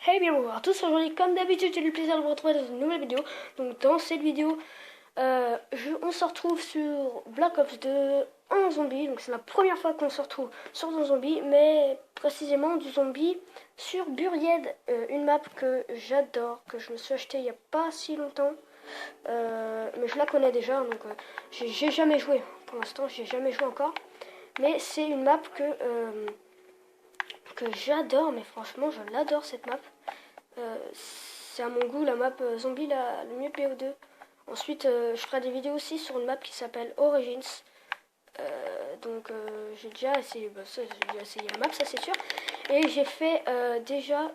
Hey bien bonjour à tous, aujourd'hui comme d'habitude j'ai le plaisir de vous retrouver dans une nouvelle vidéo. Donc dans cette vidéo, on se retrouve sur Black Ops 2 en zombie. Donc c'est la première fois qu'on se retrouve sur un zombie, mais précisément du zombie sur Buried, une map que j'adore, que je me suis acheté il n'y a pas si longtemps. Mais je la connais déjà, donc j'ai jamais joué pour l'instant, j'ai jamais joué encore. Mais c'est une map que j'adore, mais franchement je l'adore cette map. C'est à mon goût la map zombie le mieux PO2. Ensuite je ferai des vidéos aussi sur une map qui s'appelle Origins. J'ai déjà essayé, j'ai déjà essayé la map, ça c'est sûr. Et j'ai fait déjà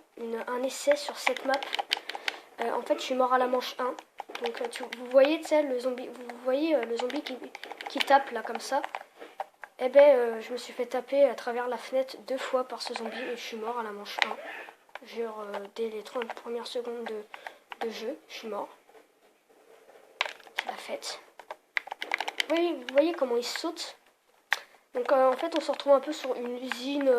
un essai sur cette map. En fait je suis mort à la manche 1. Donc vous voyez le zombie, vous voyez le zombie qui tape là comme ça. Eh ben je me suis fait taper à travers la fenêtre 2 fois par ce zombie et je suis mort à la manche 1. Genre dès les 30 premières secondes de jeu, je suis mort. C'est la fête. Vous voyez comment il saute. Donc en fait on se retrouve un peu sur une usine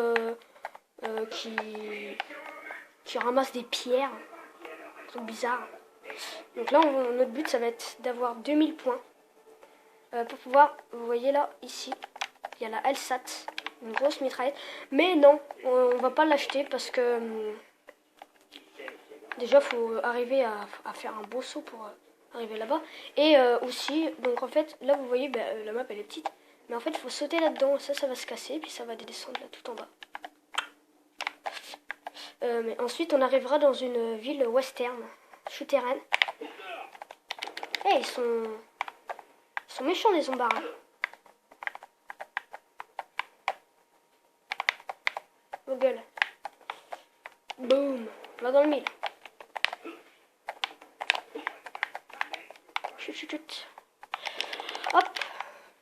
qui ramasse des pierres. C'est bizarre. Donc là notre but ça va être d'avoir 2000 points. Pour pouvoir, vous voyez là, ici, il y a la LSAT, une grosse mitraillette. Mais non, on va pas l'acheter parce que déjà il faut arriver à faire un beau saut pour arriver là-bas. Et aussi, donc en fait, là vous voyez, la map elle est petite. Mais en fait il faut sauter là-dedans, ça va se casser, puis ça va descendre là tout en bas. Mais ensuite on arrivera dans une ville western, souterraine. Ils sont méchants les zombards. Hein. Vos gueules. Boum. Va dans le mille. Chut, chut, chut. Hop.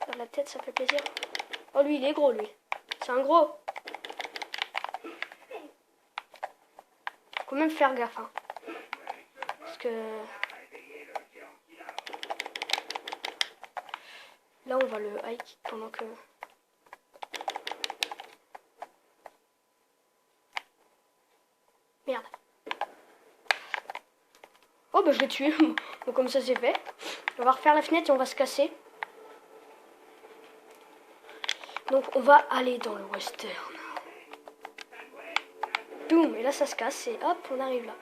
Dans la tête, ça fait plaisir. Oh, lui, il est gros, lui. C'est un gros. Faut même faire gaffe. Hein. Parce que... là, on va le high kick pendant que... Merde. Oh bah je l'ai tué. Donc comme ça c'est fait. On va refaire la fenêtre et on va se casser. Donc on va aller dans le western. Boum. Et là ça se casse et hop on arrive là.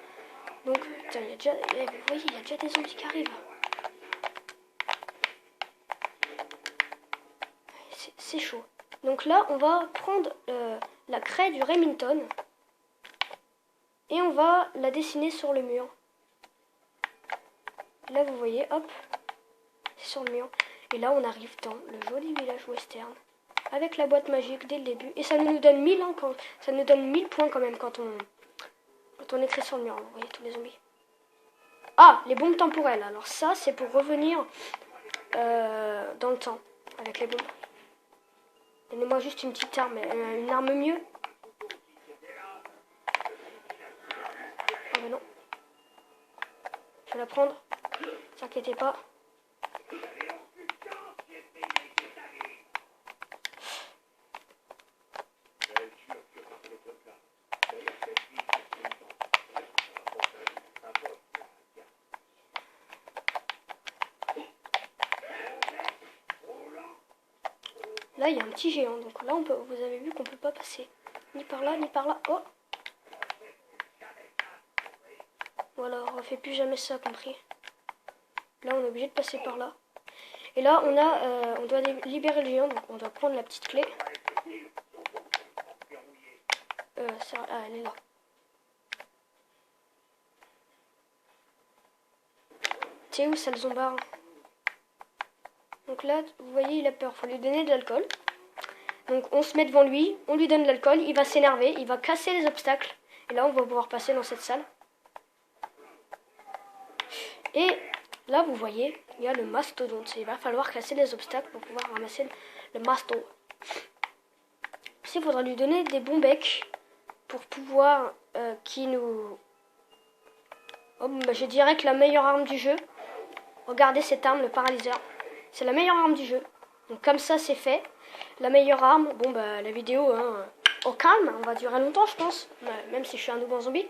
Donc putain, il y a déjà... vous voyez il y a déjà des zombies qui arrivent. C'est chaud. Donc là on va prendre la craie du Remington. Et on va la dessiner sur le mur. Là vous voyez, hop, c'est sur le mur. Et là on arrive dans le joli village western. Avec la boîte magique dès le début. Et ça nous donne 1000 hein, ça nous donne 1000 points quand même quand on écrit sur le mur. Vous voyez tous les zombies. Ah, les bombes temporelles. Alors ça c'est pour revenir dans le temps avec les bombes. Donnez-moi juste une petite arme, une arme mieux. Oh mais non. Je vais la prendre. Ne t'inquiétez pas. Là, il y a un petit géant. Donc là, vous avez vu qu'on peut pas passer. Ni par là, ni par là. Oh! Voilà, on refait plus jamais ça, compris. Là, on est obligé de passer par là. Et là, on doit libérer le géant. Donc on doit prendre la petite clé. Elle est là. C'est où ça, le zombard? Donc là, vous voyez, il a peur. Faut lui donner de l'alcool. Donc on se met devant lui, on lui donne de l'alcool, il va s'énerver, il va casser les obstacles. Et là, on va pouvoir passer dans cette salle. Et là, vous voyez, il y a le mastodonte. Il va falloir casser les obstacles pour pouvoir ramasser le masto. Ici, il faudra lui donner des bons becs pour pouvoir qui nous... Oh, je dirais que la meilleure arme du jeu, regardez cette arme, le paralyseur. C'est la meilleure arme du jeu. Donc comme ça, c'est fait. La meilleure arme, la vidéo, hein, au calme, on va durer longtemps, je pense. Même si je suis un nouveau zombie.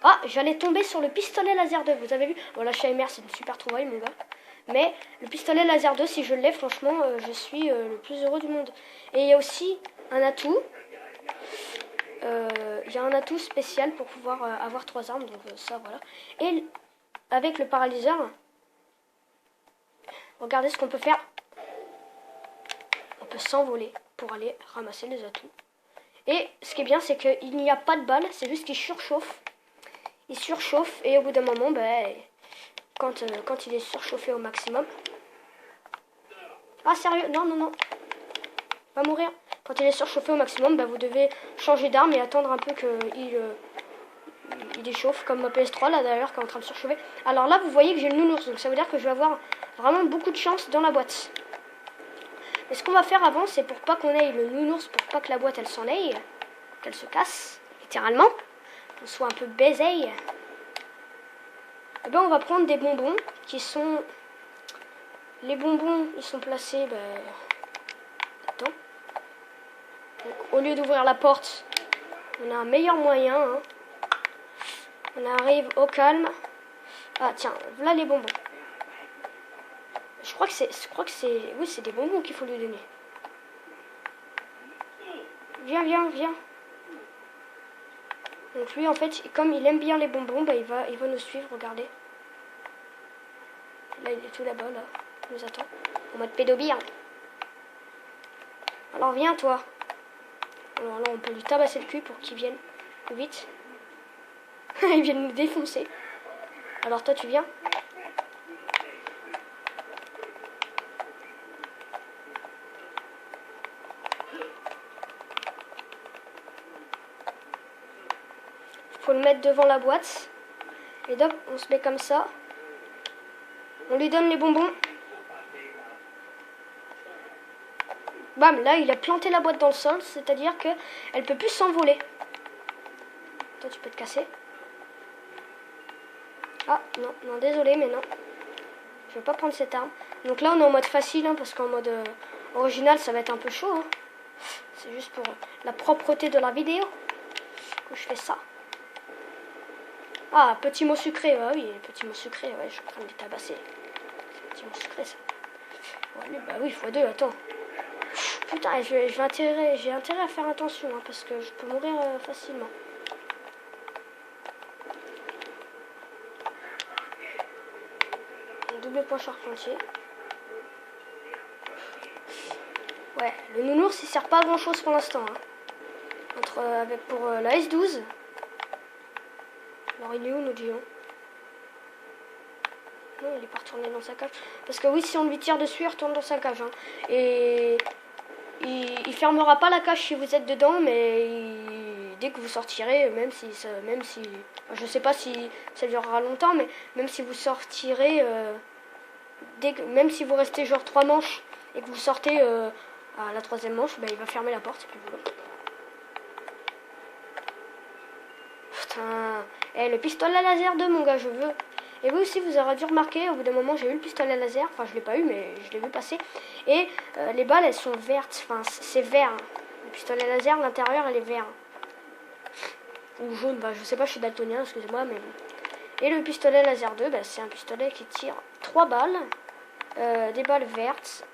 Ah, j'allais tomber sur le pistolet laser 2, vous avez vu? Bon, la HMR, c'est une super trouvaille, mon gars. Mais le pistolet laser 2, si je l'ai, franchement, je suis le plus heureux du monde. Et il y a aussi un atout. Il y a un atout spécial pour pouvoir avoir 3 armes, donc ça, voilà. Et avec le paralyseur, regardez ce qu'on peut faire. On peut s'envoler pour aller ramasser les atouts. Et ce qui est bien, c'est qu'il n'y a pas de balles, c'est juste qu'il surchauffe. Il surchauffe et au bout d'un moment, ben, quand il est surchauffé au maximum... Ah sérieux? Non, non, non. Va mourir. Quand il est surchauffé au maximum, ben, vous devez changer d'arme et attendre un peu qu'il il échauffe, comme ma PS3 là d'ailleurs qui est en train de surchauffer. Alors là, vous voyez que j'ai le nounours, donc ça veut dire que je vais avoir vraiment beaucoup de chance dans la boîte. Et ce qu'on va faire avant, c'est pour pas qu'on ait le nounours, pour pas que la boîte elle s'en aille, qu'elle se casse, littéralement, qu'on soit un peu baiseille. Et ben on va prendre des bonbons qui sont... Les bonbons, ils sont placés là-dedans. Donc au lieu d'ouvrir la porte, on a un meilleur moyen. Hein. On arrive au calme. Ah tiens, voilà les bonbons. Je crois que c'est... Oui, c'est des bonbons qu'il faut lui donner. Viens, viens, viens. Donc lui, en fait, comme il aime bien les bonbons, bah, il va nous suivre, regardez. Là, il est tout là-bas, là. Il nous attend. En mode pédobire. Alors viens, toi. Alors là, on peut lui tabasser le cul pour qu'il vienne plus vite. Il vient de nous défoncer. Alors toi, tu viens. Faut le mettre devant la boîte. Et donc, on se met comme ça. On lui donne les bonbons. Bam, là, il a planté la boîte dans le sol. C'est-à-dire qu'elle peut plus s'envoler. Toi, tu peux te casser. Ah, non, non, désolé, mais non. Je vais pas prendre cette arme. Donc là, on est en mode facile, hein, parce qu'en mode original, ça va être un peu chaud. Hein. C'est juste pour la propreté de la vidéo que je fais ça. Ah, petit mot sucré, bah oui, petit mot sucré, ouais, je suis en train de les tabasser. Petit mot sucré, ça. Ouais, bah oui, x2, attends. Putain, j'ai intérêt à faire attention, hein, parce que je peux mourir facilement. Double point charpentier. Ouais, le nounours, il sert pas à grand chose pour l'instant. Hein. Pour la S12. Alors il est où notre géant? Non, il est pas retourné dans sa cage. Parce que oui, si on lui tire dessus, il retourne dans sa cage. Hein. Et il fermera pas la cage si vous êtes dedans, mais dès que vous sortirez, même si je sais pas si ça durera longtemps, mais même si vous sortirez, même si vous restez genre 3 manches et que vous sortez à la 3e manche, bah, il va fermer la porte, c'est plus beau. Putain, le pistolet laser 2, mon gars, je veux. Et vous aussi, vous aurez dû remarquer, au bout d'un moment, j'ai eu le pistolet laser. Enfin, je l'ai pas eu, mais je l'ai vu passer. Et les balles, elles sont vertes. Enfin, c'est vert. Hein. Le pistolet laser, l'intérieur, elle est vert. Ou jaune, bah, je sais pas, je suis daltonien, excusez-moi, mais... Et le pistolet laser 2, bah, c'est un pistolet qui tire 3 balles. Des balles vertes.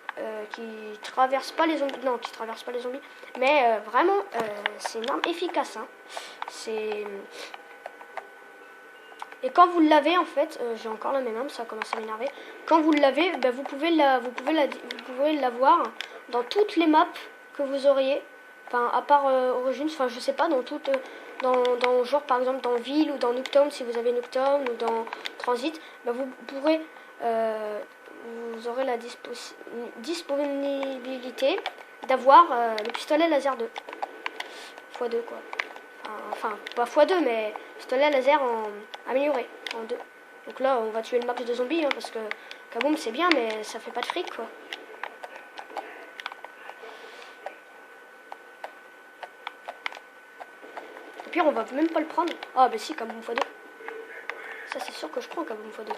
Qui traversent pas les zombies. Non, qui traversent pas les zombies. Mais vraiment, c'est une arme efficace. Hein. C'est... Et quand vous l'avez, en fait, j'ai encore la même arme, ça commence à m'énerver. Quand vous l'avez, bah, vous pouvez l'avoir dans toutes les maps que vous auriez. Enfin, à part Origins, enfin, je sais pas, dans toutes, dans genre par exemple dans Ville ou dans Nuketown, si vous avez Nuketown ou dans Transit, bah, vous pourrez, vous aurez la disponibilité d'avoir le pistolet laser 2 x2 quoi. Enfin, pas x2, mais pistolet laser amélioré, en 2. Donc là, on va tuer le max de zombies, hein, parce que Kaboom, c'est bien, mais ça fait pas de fric, quoi. Et puis, on va même pas le prendre. Ah, bah si, Kaboom x2. Ça, c'est sûr que je prends Kaboom x2.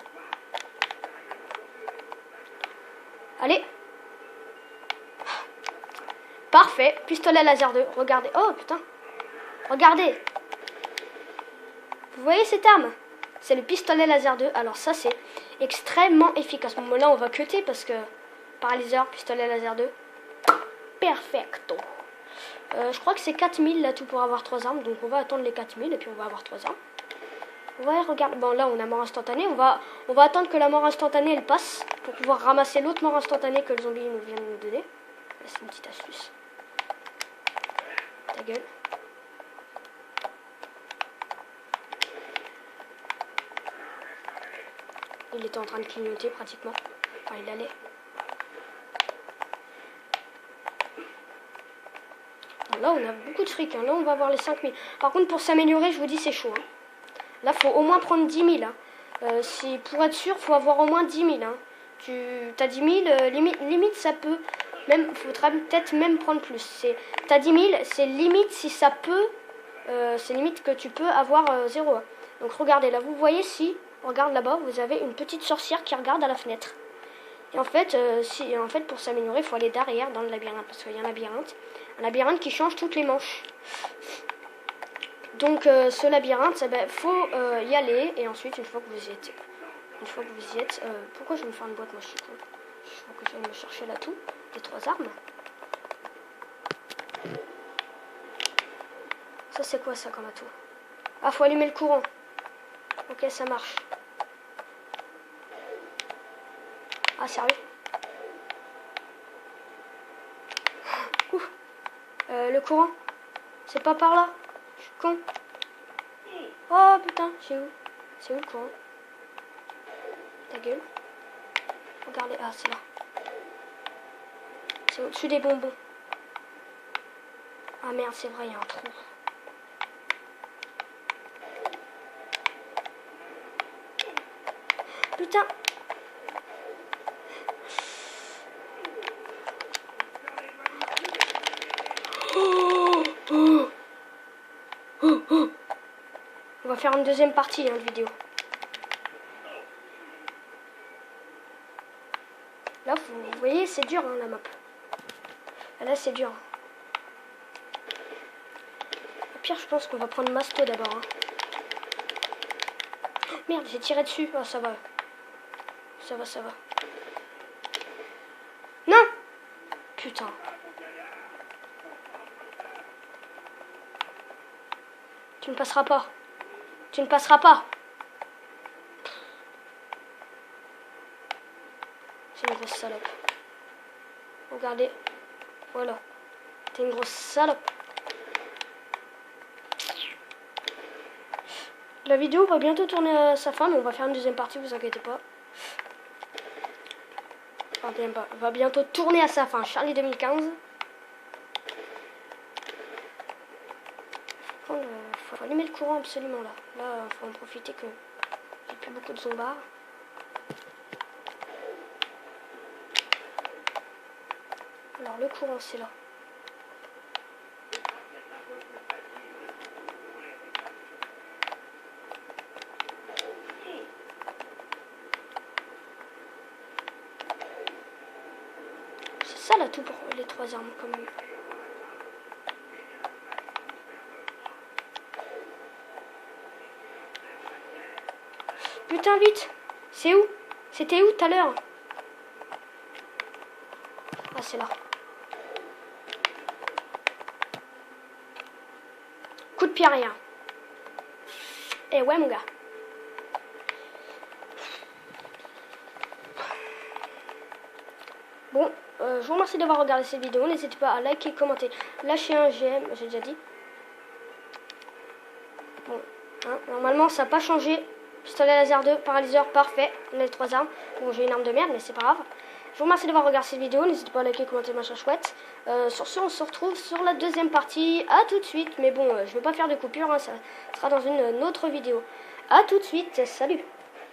Allez. Parfait, pistolet laser 2, regardez. Oh, putain. Regardez. Vous voyez cette arme? C'est le pistolet laser 2. Alors ça, c'est extrêmement efficace. Bon, là, on va cutter parce que paralyseur, pistolet laser 2. Perfecto. Je crois que c'est 4000 là tout pour avoir 3 armes. Donc on va attendre les 4000 et puis on va avoir 3 armes. Ouais, regarde. Bon, là, on a mort instantanée. On va attendre que la mort instantanée, elle passe pour pouvoir ramasser l'autre mort instantanée que le zombie nous vient de nous donner. C'est une petite astuce. Ta gueule. Il était en train de clignoter pratiquement. Enfin, il allait. Bon, là, on a beaucoup de fric. Hein. Là, on va avoir les 5000. Par contre, pour s'améliorer, je vous dis, c'est chaud. Hein. Là, faut au moins prendre 10 000. Hein. Pour être sûr, faut avoir au moins 10 000. Hein. Tu as 10 000, limite, ça peut. Même, faudra peut-être même prendre plus. T'as 10 000, c'est limite si ça peut. C'est limite que tu peux avoir 0. Hein. Donc, regardez, là, vous voyez si. Regarde là-bas, vous avez une petite sorcière qui regarde à la fenêtre. Et en fait, pour s'améliorer, il faut aller derrière dans le labyrinthe. Parce qu'il y a un labyrinthe qui change toutes les manches. Donc ce labyrinthe, faut y aller. Et ensuite, une fois que vous y êtes... pourquoi je vais me faire une boîte? Moi, je suis con. Il faut que j'aille me chercher l'atout des 3 armes. Ça, c'est quoi ça comme atout? Ah, faut allumer le courant. Ok, ça marche. Ah, sérieux? Ouf. Le courant? C'est pas par là? Je suis con. Oh putain, c'est où? C'est où le courant? Ta gueule. Regardez, ah, c'est là. C'est au-dessus des bonbons. Ah merde, c'est vrai, il y a un trou. Putain. On va faire une deuxième partie de vidéo. Là, vous voyez, c'est dur hein, la map. Là, c'est dur. Au pire, je pense qu'on va prendre Masto d'abord. Hein. Merde, j'ai tiré dessus. Oh, ça va. Ça va, ça va. Non! Putain. Tu ne passeras pas. Tu ne passeras pas. C'est une grosse salope. Regardez. Voilà. T'es une grosse salope. La vidéo va bientôt tourner à sa fin, mais on va faire une deuxième partie, vous inquiétez pas. Va bientôt tourner à sa fin. Charlie 2015. Faut allumer le courant absolument là. Là, faut en profiter que j'ai plus beaucoup de zombards. Alors le courant c'est là. C'est ça là tout pour les 3 armes quand même. Putain vite. C'est où? C'était où tout à l'heure? Ah c'est là. Coup de pied arrière. Eh ouais mon gars. Bon, je vous remercie d'avoir regardé cette vidéo. N'hésitez pas à liker, commenter, lâcher un j'aime, j'ai déjà dit. Bon, hein, normalement ça n'a pas changé. Pistolet laser 2, paralyseur, parfait. On a les 3 armes. Bon, j'ai une arme de merde, mais c'est pas grave. Je vous remercie d'avoir regardé cette vidéo. N'hésitez pas à liker, commenter, machin chouette. Sur ce, on se retrouve sur la deuxième partie. A tout de suite. Mais bon, je ne veux pas faire de coupure. Hein, ça sera dans une autre vidéo. A tout de suite. Salut.